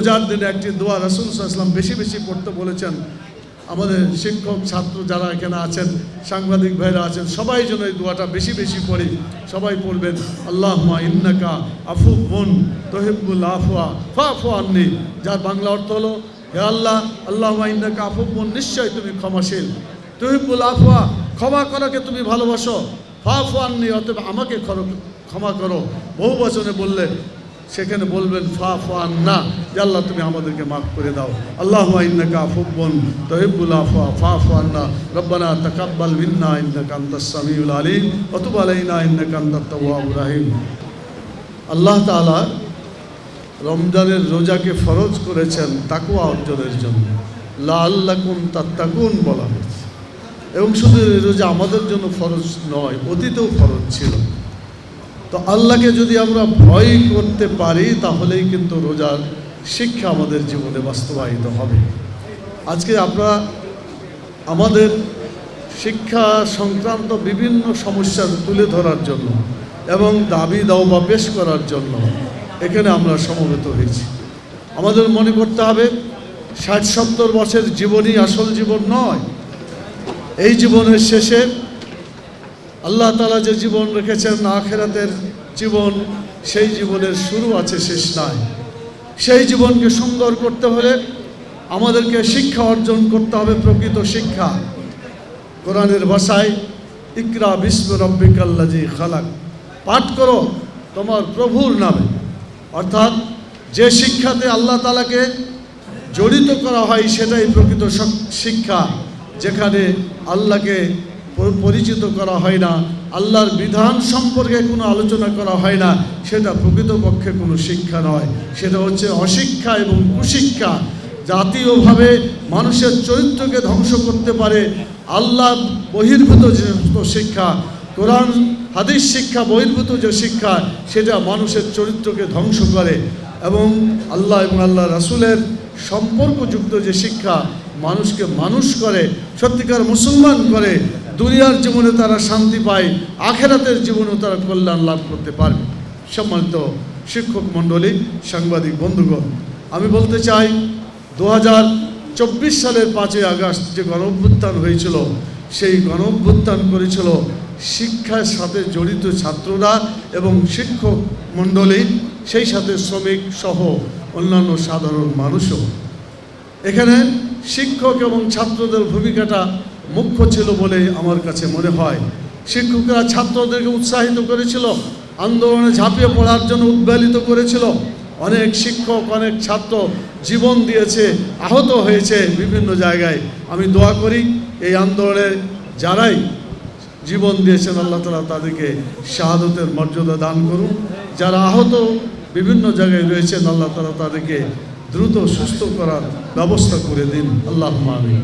রোজার দিনে একটি দোয়া রাসূল সাল্লাল্লাহু আলাইহি ওয়াসাল্লাম বেশি বেশি পড়তে বলেছেন। আমাদের শিক্ষক ছাত্র যারা এখানে আছেন, সাংবাদিক ভাইরা আছেন, সবাই যেন এই দোয়াটা বেশি বেশি পড়ি। সবাই পড়বেন, আল্লাহুম্মা ইন্নাকা আফুউন তুহিব্বুল আফওয়া ফাফু আন্নি, যার বাংলা অর্থ হলো, হে আল্লাহ, আল্লাহুম্মা ইন্নাকা আফুউন, নিশ্চয়ই তুমি ক্ষমাশীল, তুহিব্বুল আফওয়া, ক্ষমা করাকে তুমি ভালোবাসো, ফাফু আন্নি, অতএব আমাকে ক্ষমা করো। বহু বচনে বললে সেখানে বলবেন ফাফু আন্না, যে আল্লাহ তুমি আমাদেরকে মাফ করে দাও। আল্লাহুম্মা ইন্নাকা আফুউন তুহিব্বুল আফওয়া ফাফু আন্না, রব্বানা তাকাব্বাল মিন্না ইন্নাকা আনতাস সামিউল আলিম ওয়া তুব আলাইনা ইন্নাকা আনতাত তাওয়াবুর রহিম। আল্লাহ তাআলা রমজানের রোজাকে ফরজ করেছেন তাকওয়া অর্জনের জন্য, লাআল্লাকুম তাত্তাকুন বলা হয়েছে। এবং শুধু এই রোজা আমাদের জন্য ফরজ নয়, অতীতেও ফরজ ছিল। তো আল্লাহকে যদি আমরা ভয় করতে পারি তাহলেই কিন্তু রোজার শিক্ষা আমাদের জীবনে বাস্তবায়িত হবে। আজকে আমরা আমাদের শিক্ষা সংক্রান্ত বিভিন্ন সমস্যা তুলে ধরার জন্য এবং দাবি দাওয়া পেশ করার জন্য এখানে আমরা সমবেত হয়েছি। আমাদের মনে করতে হবে ৬০-৭০ বছরের জীবনই আসল জীবন নয়। এই জীবনের শেষে আল্লাহ তাআলা যে জীবন রেখেছেন আখিরাতের জীবন, সেই জীবনের শুরু আছে, শেষ নাই। সেই জীবনকে সুন্দর করতে হলে আমাদেরকে শিক্ষা অর্জন করতে হবে, প্রকৃত শিক্ষা। কোরআনের ভাষায় ইকরা বিস্মি রাব্বিকাল্লাযী খালাক, পাঠ করো তোমার প্রভুর নামে। অর্থাৎ যে শিক্ষাতে আল্লাহ তাআলাকে জড়িত করা হয় সেটাই প্রকৃত শিক্ষা। যেখানে আল্লাহকে পরিচিত করা হয় না, আল্লাহর বিধান সম্পর্কে কোনো আলোচনা করা হয় না, সেটা প্রকৃতপক্ষে কোনো শিক্ষা নয়, সেটা হচ্ছে অশিক্ষা এবং কুশিক্ষা। জাতীয়ভাবে মানুষের চরিত্রকে ধ্বংস করতে পারে আল্লাহ বহির্ভূত যে শিক্ষা, কোরআন হাদিস শিক্ষা বহির্ভূত যে শিক্ষা, সেটা মানুষের চরিত্রকে ধ্বংস করে। এবং আল্লাহ এবং আল্লাহ রাসূলের সম্পর্কযুক্ত যে শিক্ষা মানুষকে মানুষ করে, সত্যিকার মুসলমান করে, দুনিয়ার জীবনে তারা শান্তি পায়, আখিরাতের জীবনেও তারা কল্যাণ লাভ করতে পারবে। সম্মানিত শিক্ষক মণ্ডলী, সাংবাদিক বন্ধুগণ, আমি বলতে চাই 2024 সালের 5ই আগস্ট যে গণঅভ্যুত্থান হয়েছিল, সেই গণঅভ্যুত্থান করেছিল শিক্ষার সাথে জড়িত ছাত্ররা এবং শিক্ষক মণ্ডলী, সেই সাথে শ্রমিক সহ অন্যান্য সাধারণ মানুষও। এখানে শিক্ষক এবং ছাত্রদের ভূমিকাটা মুখ্য ছিল বলে আমার কাছে মনে হয়। শিক্ষকরা ছাত্রদেরকে উৎসাহিত করেছিল, আন্দোলনে ঝাঁপিয়ে পড়ার জন্য উদ্বেলিত করেছিল। অনেক শিক্ষক, অনেক ছাত্র জীবন দিয়েছে, আহত হয়েছে বিভিন্ন জায়গায়। আমি দোয়া করি এই আন্দোলনে যারাই জীবন দিয়েছেন আল্লাহ তাআলা তাদেরকে শাহাদতের মর্যাদা দান করুন। যারা আহত বিভিন্ন জায়গায় রয়েছেন আল্লাহ তাআলা তাদেরকে দ্রুত সুস্থ করার ব্যবস্থা করে দিন। আল্লাহুম্মা আমিন।